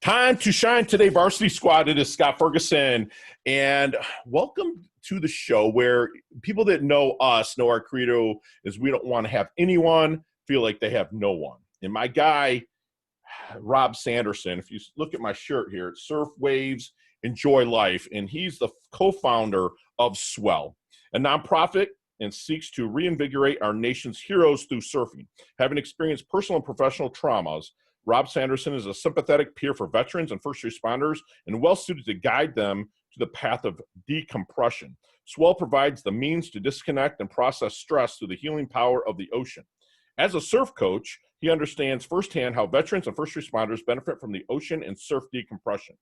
Time to shine today, Varsity Squad. It is Scott Ferguson, and welcome to the show where people that know us know our credo is we don't want to have anyone feel like they have no one. And my guy, Rob Sanderson, if you look at my shirt here, it's Surf Waves, Enjoy Life, and he's the co-founder of SWEL, a nonprofit and seeks to reinvigorate our nation's heroes through surfing. Having experienced personal and professional traumas, Rob Sanderson is a sympathetic peer for veterans and first responders and well-suited to guide them to the path of decompression. SWEL provides the means to disconnect and process stress through the healing power of the ocean. As a surf coach, he understands firsthand how veterans and first responders benefit from the ocean and surf decompression.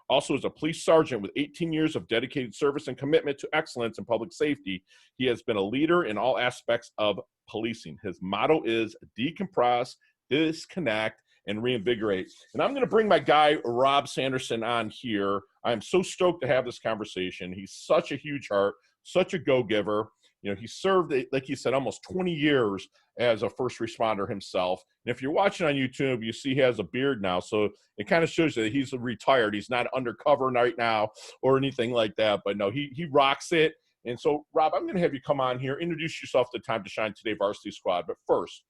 Also, as a police sergeant with 18 years of dedicated service and commitment to excellence in public safety, he has been a leader in all aspects of policing. His motto is decompress, disconnect, and reinvigorate. And I'm going to bring my guy, Rob Sanderson, on here. I'm so stoked to have this conversation. He's such a huge heart, such a go-giver. You know, he served, like you said, almost 20 years as a first responder himself. And if you're watching on YouTube, you see he has a beard now. So it kind of shows you that he's retired. He's not undercover right now or anything like that. But no, he rocks it. And so, Rob, I'm going to have you come on here, introduce yourself to Time to Shine Today Varsity Squad. But first,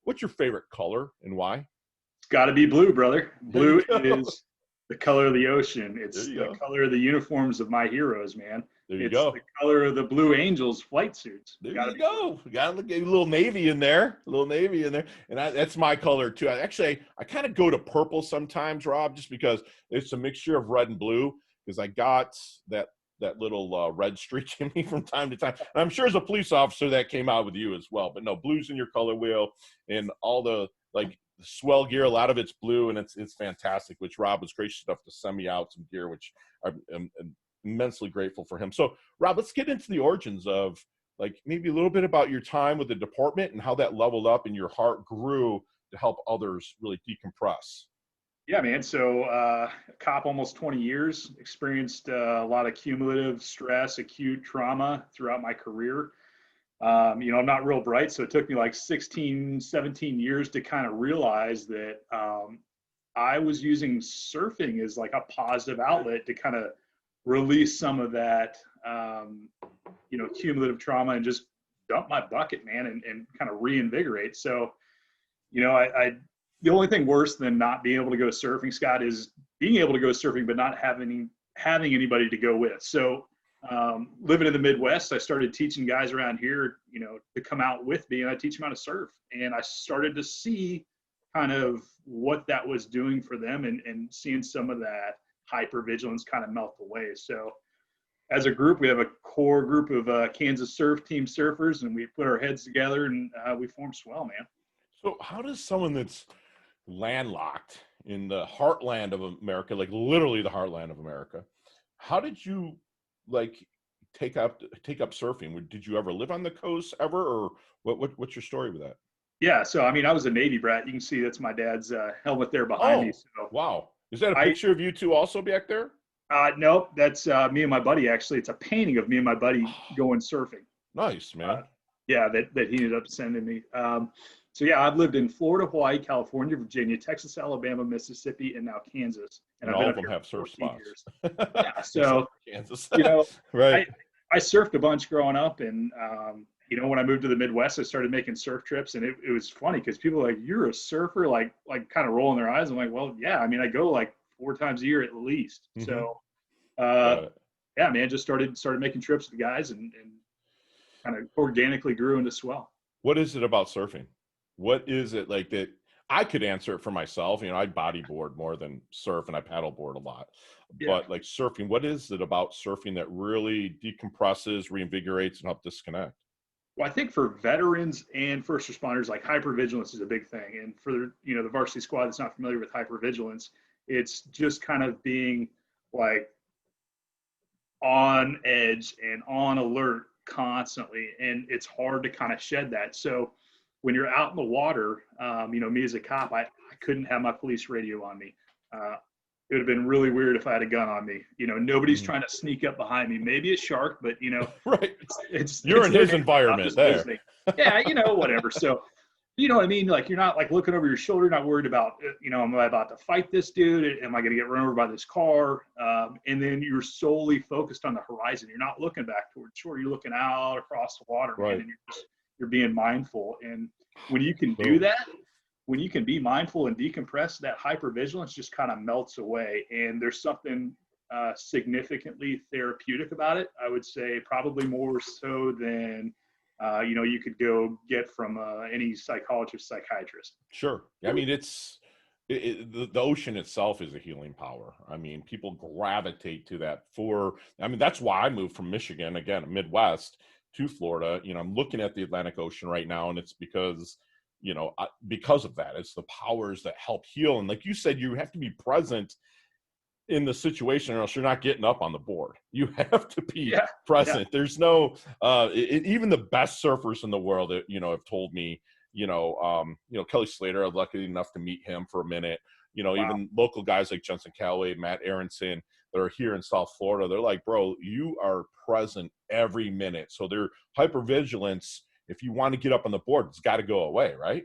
what's your favorite color and why? It's got to be blue, brother. Blue is the color of the ocean. It's the color of the uniforms of my heroes, man. It's the color of the Blue Angels flight suits. There you go. We got to look at a little navy in there, and that's my color too. I kind of go to purple sometimes, Rob, just because it's a mixture of red and blue. Because I got that little red streak in me from time to time. And I'm sure as a police officer that came out with you as well. But no, blue's in your color wheel, and all the SWEL gear, a lot of it's blue, and it's fantastic, which Rob was gracious enough to send me out some gear, which I'm immensely grateful for him. So, Rob, let's get into the origins of, maybe a little bit about your time with the department and how that leveled up and your heart grew to help others really decompress. Yeah, man. So, cop almost 20 years, experienced a lot of cumulative stress, acute trauma throughout my career. I'm not real bright, so it took me like 16, 17 years to kind of realize that I was using surfing as like a positive outlet to kind of release some of that, cumulative trauma and just dump my bucket, man, and kind of reinvigorate. So, the only thing worse than not being able to go surfing, Scott, is being able to go surfing but not having anybody to go with. So, living in the Midwest, I started teaching guys around here, to come out with me, and I teach them how to surf. And I started to see kind of what that was doing for them and seeing some of that hypervigilance kind of melt away. So as a group, we have a core group of Kansas surf team surfers, and we put our heads together and we formed SWEL, man. So how does someone that's landlocked in the heartland of America, like literally the heartland of America, how did you take up surfing? Did you ever live on the coast ever, or what's your story with that? Yeah, so I was a Navy brat. You can see that's my dad's helmet there behind me. So, wow, is that a picture of you two also back there? Nope, that's me and my buddy. Actually, it's a painting of me and my buddy going surfing. Nice, man. Yeah, that he ended up sending me. So yeah, I've lived in Florida, Hawaii, California, Virginia, Texas, Alabama, Mississippi, and now Kansas. And all of them have surf spots. Yeah, so Kansas. Right. I surfed a bunch growing up, and when I moved to the Midwest, I started making surf trips, and it was funny because people were like, "You're a surfer?" Like kind of rolling their eyes. I'm like, "Well, yeah. I go like 4 times a year at least." Mm-hmm. So, yeah, man, just started making trips with guys, and kind of organically grew into SWEL. What is it about surfing? What is it like that? I could answer it for myself. I bodyboard more than surf, and I paddleboard a lot. Yeah. But surfing, what is it about surfing that really decompresses, reinvigorates, and helps disconnect? Well, I think for veterans and first responders, hypervigilance is a big thing. And for the varsity squad that's not familiar with hypervigilance, it's just kind of being on edge and on alert constantly, and it's hard to kind of shed that. So when you're out in the water, me as a cop, I couldn't have my police radio on me. It would have been really weird if I had a gun on me. Nobody's trying to sneak up behind me. Maybe a shark, but right. You're in his environment there. Yeah, whatever. So You know what I mean? Like, you're not like looking over your shoulder, not worried about, am I about to fight this dude? Am I going to get run over by this car? And then you're solely focused on the horizon. You're not looking back towards shore. You're looking out across the water, man, Right. and you're being mindful. And when you can do that, when you can be mindful and decompress, that hypervigilance just kind of melts away. And there's something significantly therapeutic about it. I would say probably more so than you could go get from any psychologist, psychiatrist. Sure. I mean, the ocean itself is a healing power. I mean, people gravitate to that that's why I moved from Michigan, again, Midwest, to Florida. I'm looking at the Atlantic Ocean right now, and it's because of that. It's the powers that help heal. And like you said, you have to be present in the situation, or else you're not getting up on the board. You have to be present. There's no even the best surfers in the world have told me, Kelly Slater, I'm lucky enough to meet him for a minute. Wow. Even local guys like Jensen Callaway, Matt Aronson, that are here in South Florida, they're like, bro, you are present every minute. So their hypervigilance, if you want to get up on the board, it's got to go away, right?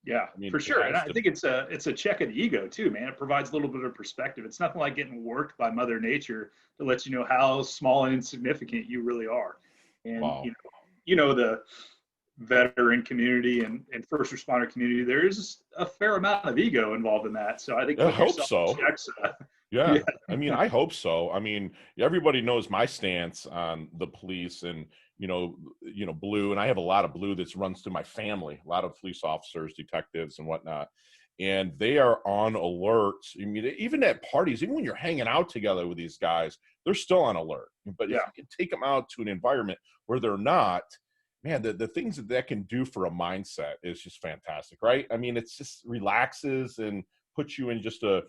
Yeah, for sure. And I think it's a check of the ego too, man. It provides a little bit of perspective. It's nothing like getting worked by Mother Nature to let you know how small and insignificant you really are. And wow. The veteran community and first responder community, there is a fair amount of ego involved in that. So I think I hope so. Yeah. I mean, I hope so. I mean, everybody knows my stance on the police and blue, and I have a lot of blue that runs through my family, a lot of police officers, detectives, and whatnot, and they are on alert. I mean, even at parties, even when you're hanging out together with these guys, they're still on alert. But if you can take them out to an environment where they're not, man, the things that can do for a mindset is just fantastic, right? I mean, it's just relaxes and puts you in just a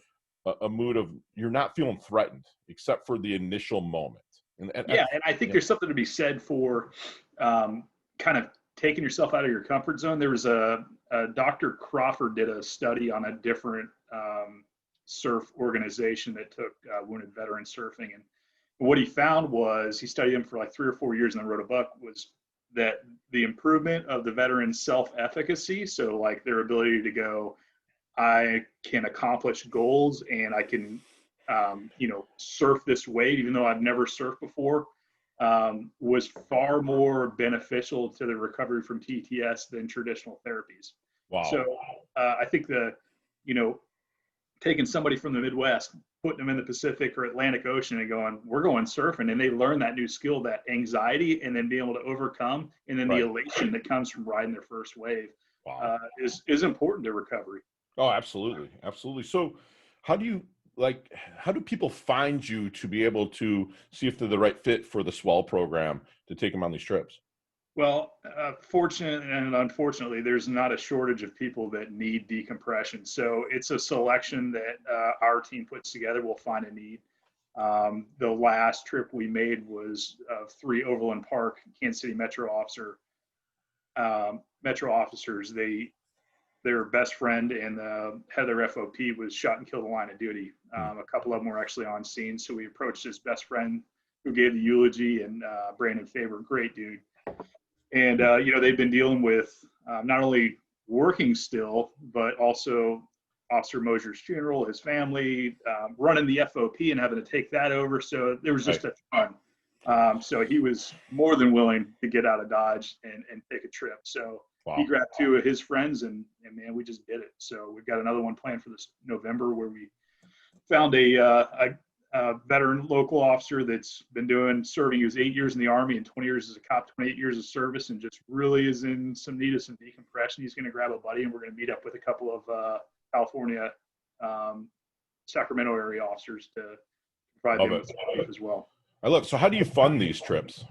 mood of, you're not feeling threatened except for the initial moment. And I think there's something to be said for kind of taking yourself out of your comfort zone. There was a Dr. Crawford did a study on a different surf organization that took wounded veterans surfing. And what he found was, he studied them for like 3 or 4 years and then wrote a book, was that the improvement of the veterans' self-efficacy, so like their ability to go, I can accomplish goals and I can surf this wave, even though I've never surfed before, was far more beneficial to the recovery from TTS than traditional therapies. Wow. So I think taking somebody from the Midwest, putting them in the Pacific or Atlantic Ocean and going, we're going surfing, and they learn that new skill, that anxiety, and then being able to overcome, and then the elation that comes from riding their first wave is important to recovery. Oh, absolutely. Absolutely. So how do people find you to be able to see if they're the right fit for the SWEL program to take them on these trips? Well, fortunately and unfortunately, there's not a shortage of people that need decompression. So it's a selection that our team puts together. We'll find a need. The last trip we made was 3 Overland Park, Kansas City Metro officers. Their best friend and the head of their FOP was shot and killed in the line of duty. A couple of them were actually on scene. So we approached his best friend who gave the eulogy, and Brandon Faber, great dude. And, they've been dealing with not only working still, but also Officer Mosier's funeral, his family, running the FOP and having to take that over. So there was just a ton. So he was more than willing to get out of Dodge and take a trip. So he grabbed 2 of his friends and man, we just did it. So we've got another one planned for this November, where we found a veteran local officer that's been doing serving. He was 8 years in the Army and 20 years as a cop, 28 years of service, and just really is in some need of some decompression. He's going to grab a buddy, and we're going to meet up with a couple of California, Sacramento area officers to provide them with support as well. I love. So how do you fund these trips?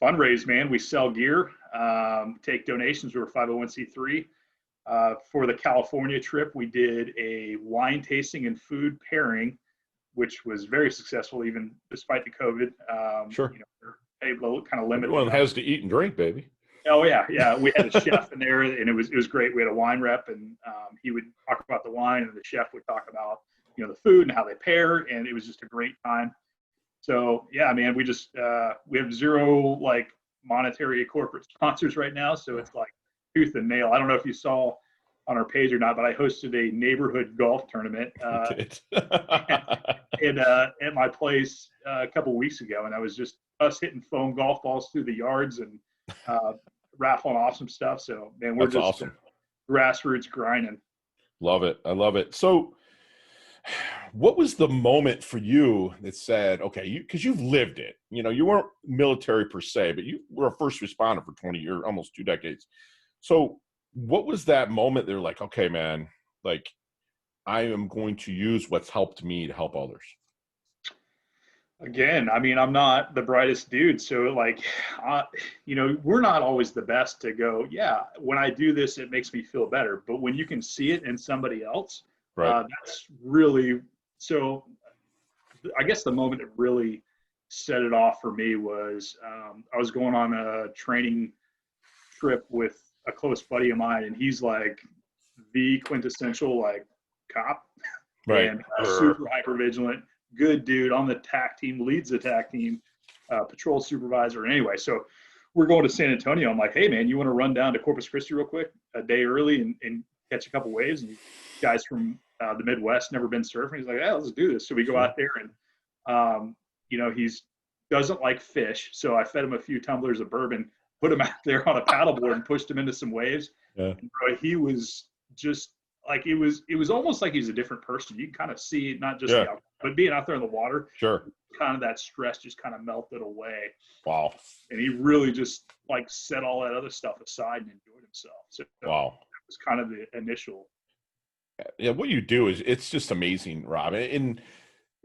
Fundraise, man. We sell gear, take donations. We're 501c3. For the California trip, we did a wine tasting and food pairing, which was very successful, even despite the COVID. Sure. We're able to kind of limit. Everyone has to eat and drink, baby. Oh yeah. We had a chef in there, and it was great. We had a wine rep, and he would talk about the wine, and the chef would talk about the food and how they pair, and it was just a great time. So yeah, man, we just we have 0 like monetary corporate sponsors right now, so it's like tooth and nail. I don't know if you saw on our page or not, but I hosted a neighborhood golf tournament at my place a couple of weeks ago, and I was just us hitting foam golf balls through the yards and raffling off some stuff. So, man, we're That's just awesome. Grassroots grinding. Love it. I love it. So what was the moment for you that said, okay, because you've lived it, you weren't military per se, but you were a first responder for 20 years, almost 2 decades. So what was that moment they're like, okay, man, like I am going to use what's helped me to help others? Again, I mean, I'm not the brightest dude. So like, we're not always the best to go, yeah, when I do this, it makes me feel better. But when you can see it in somebody else, Right. that's really, so I guess the moment that really set it off for me was I was going on a training trip with a close buddy of mine, and he's like the quintessential like cop, Right. and super hyper vigilant, good dude on the TAC team, leads the TAC team, patrol supervisor. Anyway, so we're going to San Antonio. I'm like, hey man, you want to run down to Corpus Christi real quick a day early and catch a couple waves? And guys from the Midwest, never been surfing. He's like, yeah, let's do this. So we go out there, and he's doesn't like fish, so I fed him a few tumblers of bourbon, put him out there on a paddleboard, and pushed him into some waves. Yeah. And bro, he was just like, it was almost like he's a different person. You can kind of see it, not just the alcohol, but being out there in the water, sure, kind of that stress just kind of melted away. Wow. And he really just like set all that other stuff aside and enjoyed himself. So wow, that was kind of the initial. Yeah, what you do is, it's just amazing, Rob. And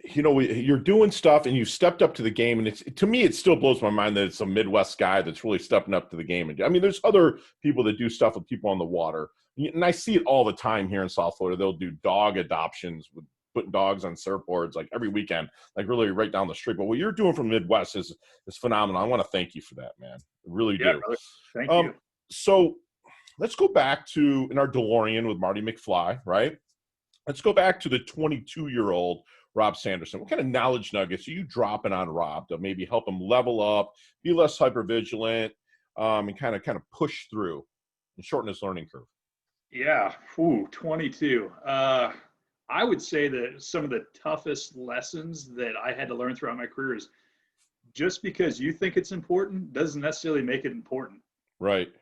you're doing stuff, and you've stepped up to the game. And to me, it still blows my mind that it's a Midwest guy that's really stepping up to the game. And I mean, there's other people that do stuff with people on the water, and I see it all the time here in South Florida. They'll do dog adoptions with putting dogs on surfboards like every weekend, like really right down the street. But what you're doing from the Midwest is phenomenal. I want to thank you for that, man. I really do. Brother. Thank you. So let's go back to in our DeLorean with Marty McFly, right? Let's go back to the 22-year-old Rob Sanderson. What kind of knowledge nuggets are you dropping on Rob to maybe help him level up, be less hypervigilant, and kind of push through and shorten his learning curve? Yeah, 22. I would say that some of the toughest lessons that I had to learn throughout my career is just because you think it's important doesn't necessarily make it important. Right.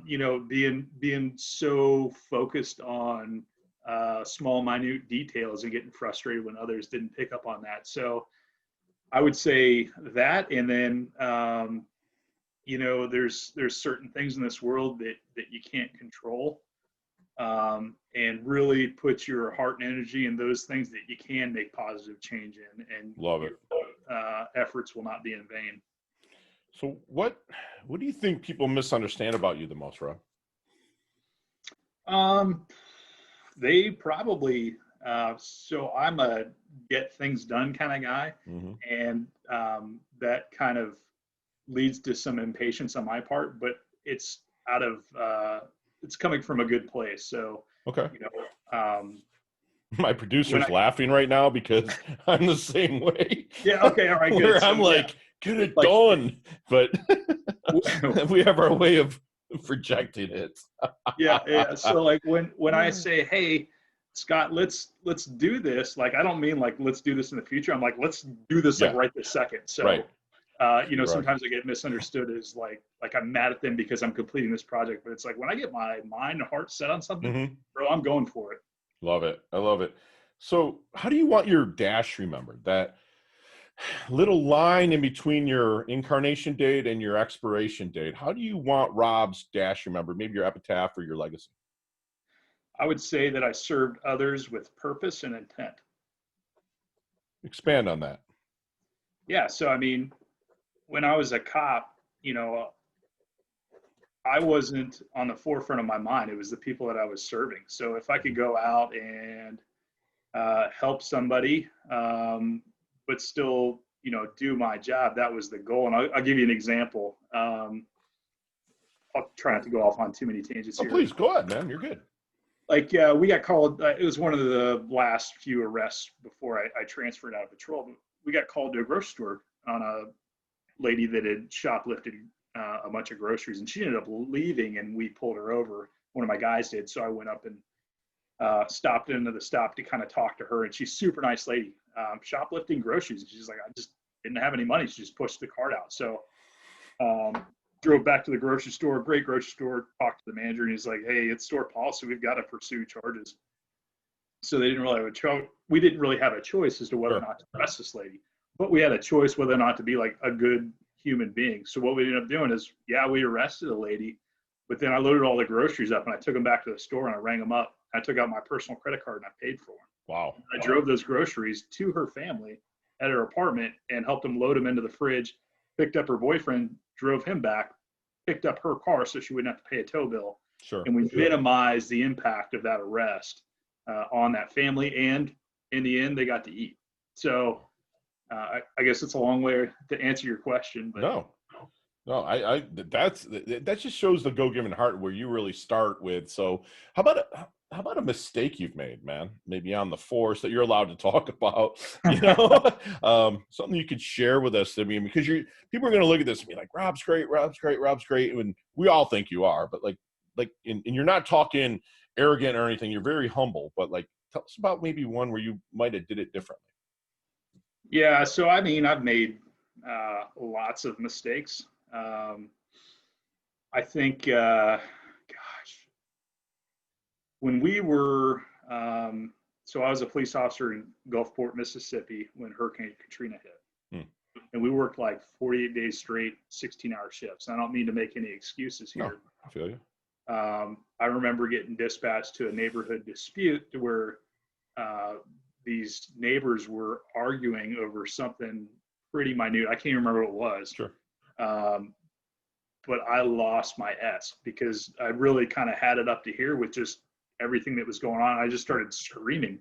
Being so focused on small, minute details and getting frustrated when others didn't pick up on that. So I would say that, and then there's certain things in this world that you can't control, and really put your heart and energy in those things that you can make positive change in, and love it. Efforts will not be in vain. So what do you think people misunderstand about you the most, Rob? They probably, so I'm a get things done kind of guy. Mm-hmm. And that kind of leads to some impatience on my part, but it's it's coming from a good place. So, okay. My producer's laughing right now because I'm the same way. Yeah. Okay. All right. Good. Where I'm like, get it done. But we have our way of projecting it. Yeah. So like when I say, hey, Scott, let's do this, like, I don't mean like, let's do this in the future. I'm like, let's do this like right this second. So, right. Sometimes I get misunderstood as like I'm mad at them because I'm completing this project, but it's like, when I get my mind and heart set on something, mm-hmm. bro, I'm going for it. Love it. I love it. So how do you want your dash remembered? That little line in between your incarnation date and your expiration date. How do you want Rob's dash remembered? Maybe your epitaph or your legacy? I would say that I served others with purpose and intent. Expand on that. Yeah. So, I mean, when I was a cop, I wasn't on the forefront of my mind. It was the people that I was serving. So if I could go out and help somebody, but still, do my job, that was the goal. And I'll give you an example. I'll try not to go off on too many tangents here. Please go ahead, man. You're good. Like, we got called, it was one of the last few arrests before I transferred out of patrol. But we got called to a grocery store on a lady that had shoplifted a bunch of groceries, and she ended up leaving, and we pulled her over. One of my guys did, so I went up and stopped into the stop to kind of talk to her, and she's a super nice lady, shoplifting groceries. And she's like, I just didn't have any money. She just pushed the cart out. So drove back to the grocery store, great grocery store, talked to the manager, and he's like, hey, it's store policy. We've got to pursue charges. So they didn't really have a choice. We didn't really have a choice as to whether or not to arrest this lady, but we had a choice whether or not to be like a good human being. So what we ended up doing is, yeah, we arrested a lady, but then I loaded all the groceries up and I took them back to the store and I rang them up. I took out my personal credit card and I paid for them. Wow. I drove those groceries to her family at her apartment and helped them load them into the fridge, picked up her boyfriend, drove him back, picked up her car so she wouldn't have to pay a tow bill. Sure. And we minimized the impact of that arrest on that family. And in the end, they got to eat. So I guess it's a long way to answer your question. But No, that just shows the go-giving heart where you really start with. So how about a mistake you've made, man? Maybe on the force that you're allowed to talk about, something you could share with us. I mean, because people are going to look at this and be like, Rob's great. And we all think you are, but and you're not talking arrogant or anything. You're very humble, but like, tell us about maybe one where you might've did it differently. Yeah. So, I mean, I've made lots of mistakes. I think, when we were, so I was a police officer in Gulfport, Mississippi when Hurricane Katrina hit. And we worked like 48 days straight, 16-hour shifts. I don't mean to make any excuses here. No, I feel you. I remember getting dispatched to a neighborhood dispute where these neighbors were arguing over something pretty minute. I can't even remember what it was. Sure. But I lost my S because I really kind of had it up to here with just everything that was going on. I just started screaming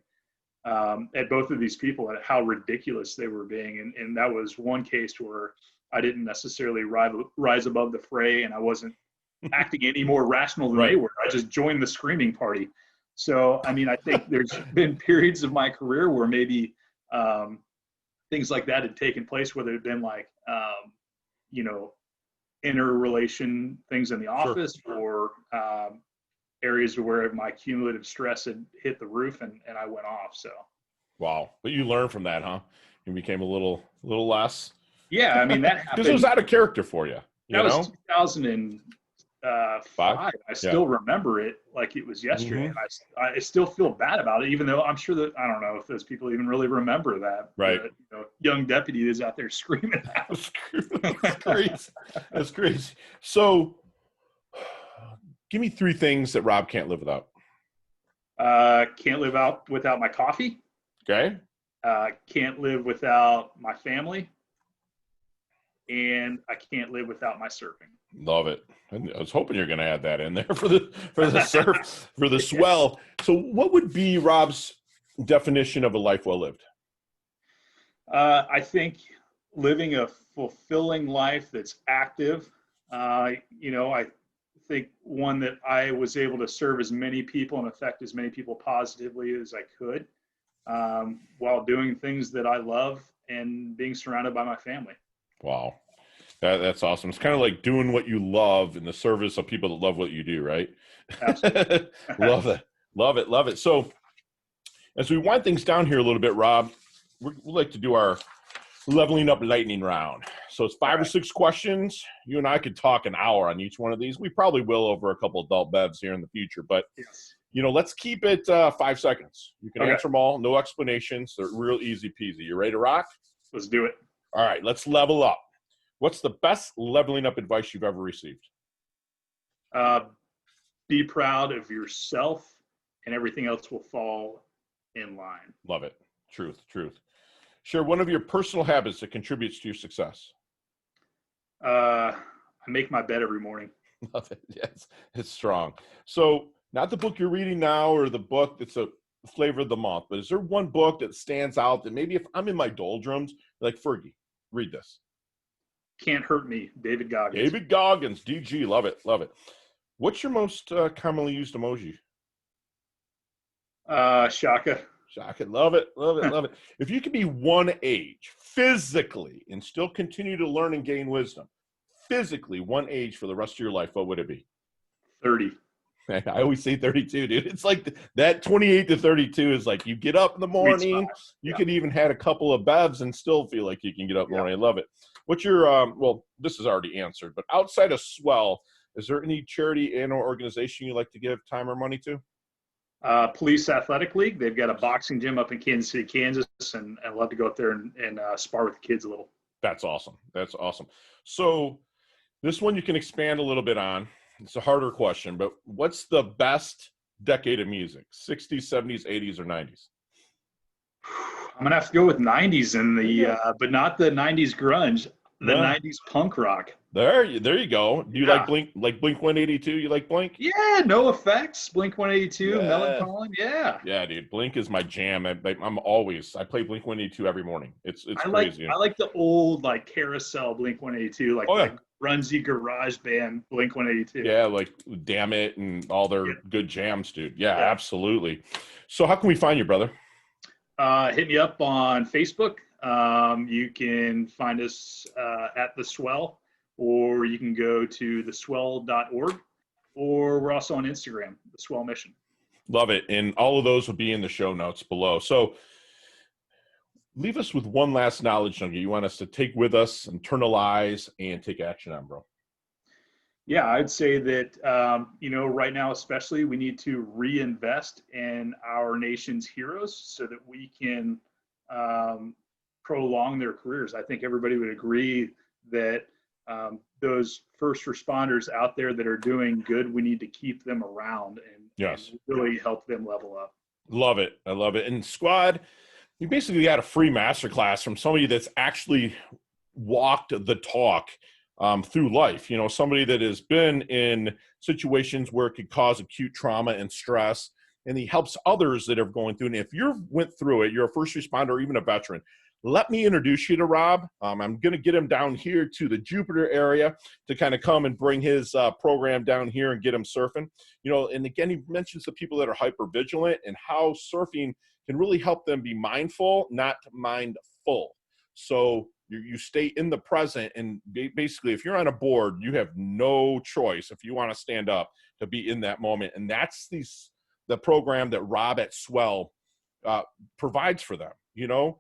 at both of these people at how ridiculous they were being. And that was one case where I didn't necessarily rise above the fray, and I wasn't acting any more rational than they were. I just joined the screaming party. So, I mean, I think there's been periods of my career where maybe things like that had taken place, whether it had been like, interrelation things in the office, or areas where my cumulative stress had hit the roof and I went off. So. Wow. But you learned from that, huh? You became a little less. Yeah. I mean, that happened. Because it was out of character for you. That was 2005. I still remember it like it was yesterday. Mm-hmm. And I still feel bad about it, even though I'm sure that, I don't know if those people even really remember that. Right. Young deputy is out there screaming out. That's crazy. That's crazy. So give me 3 things that Rob can't live without. Can't live without my coffee. Okay. Can't live without my family. And I can't live without my surfing. Love it. I was hoping you're going to add that in there for the surf, for the swell. So what would be Rob's definition of a life well lived? I think living a fulfilling life that's active. I think one that I was able to serve as many people and affect as many people positively as I could, while doing things that I love and being surrounded by my family. Wow. That's awesome. It's kind of like doing what you love in the service of people that love what you do, right? Absolutely. Love it. So as we wind things down here a little bit, Rob, we'd like to do our leveling up lightning round. So it's 5 or 6 questions. You and I could talk an hour on each one of these. We probably will over a couple adult bevs here in the future, but let's keep it 5 seconds. You can answer them all. No explanations. They're real easy peasy. You ready to rock? Let's do it. All right, let's level up. What's the best leveling up advice you've ever received? Be proud of yourself, and everything else will fall in line. Love it. Truth. Share one of your personal habits that contributes to your success. I make my bed every morning. Love it. Yes, it's strong. So not the book you're reading now or the book that's a flavor of the month, but is there one book that stands out that maybe if I'm in my doldrums, like Fergie, read this? Can't Hurt Me, David Goggins. DG, love it. What's your most commonly used emoji? Shaka. Love it. If you could be one age physically and still continue to learn and gain wisdom, physically one age for the rest of your life, what would it be? 30. I always say 32, dude. It's like that 28 to 32 is like you get up in the Sweet spot. morning. You Yeah. could even had a couple of bevs and still feel like you can get up in the Yeah. morning. I love it. What's your, well, this is already answered, but outside of SWEL, is there any charity and or organization you like to give time or money to? Police Athletic League. They've got a boxing gym up in Kansas City, Kansas, and I'd love to go up there and spar with the kids a little. That's awesome. That's awesome. So this one you can expand a little bit on. It's a harder question, but what's the best decade of music? 60s, 70s, 80s, or 90s? I'm gonna have to go with 90s and but not the 90s grunge, the 90s punk rock. There you go. Do you like Blink 182? You like Blink? Yeah, No Effects, Blink 182, Melancholy. Yeah. Yeah, dude. Blink is my jam. I play Blink 182 every morning. It's crazy. I like the old like carousel Blink 182, like grungy garage band Blink 182. Yeah, like Damn It and all their good jams, dude. Yeah, absolutely. So how can we find you, brother? Hit me up on Facebook. You can find us at the SWEL, or you can go to theswel.org, or we're also on Instagram, the SWEL Mission. Love it. And all of those will be in the show notes below. So leave us with one last knowledge nugget you want us to take with us, internalize, and take action on, bro. Yeah, I'd say that, right now, especially, we need to reinvest in our nation's heroes so that we can prolong their careers. I think everybody would agree that those first responders out there that are doing good, we need to keep them around and really help them level up. Love it. I love it. And squad, you basically got a free masterclass from somebody that's actually walked the talk through life. You know, somebody that has been in situations where it could cause acute trauma and stress, and he helps others that are going through. And if you went through it, you're a first responder or even a veteran, let me introduce you to Rob. I'm going to get him down here to the Jupiter area to kind of come and bring his program down here and get him surfing. You know, and again, he mentions the people that are hypervigilant and how surfing can really help them be mindful, not mindful. So you stay in the present, and basically if you're on a board, you have no choice if you want to stand up to be in that moment. And that's the program that Rob at SWEL provides for them. You know,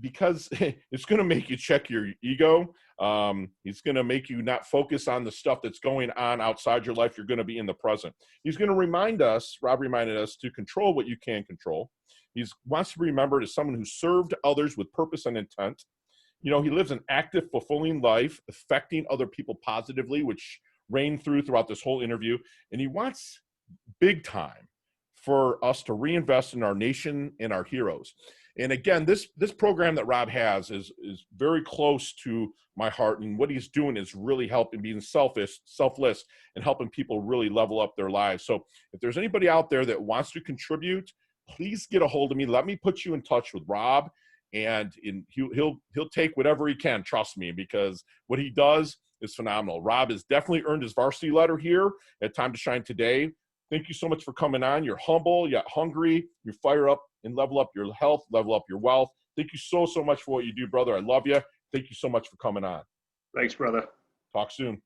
because it's going to make you check your ego. He's going to make you not focus on the stuff that's going on outside your life. You're going to be in the present. He's going to Rob reminded us to control what you can control. He wants to be remembered as someone who served others with purpose and intent. You know, he lives an active, fulfilling life, affecting other people positively, which reigned throughout this whole interview. And he wants big time for us to reinvest in our nation and our heroes. And again, this program that Rob has is very close to my heart. And what he's doing is really helping, being selfless, and helping people really level up their lives. So if there's anybody out there that wants to contribute, please get a hold of me. Let me put you in touch with Rob, and he'll take whatever he can. Trust me, because what he does is phenomenal. Rob has definitely earned his varsity letter here at Time to Shine today. Thank you so much for coming on. You're humble, yet hungry. You fire up and level up your health, level up your wealth. Thank you so much for what you do, brother. I love you. Thank you so much for coming on. Thanks, brother. Talk soon.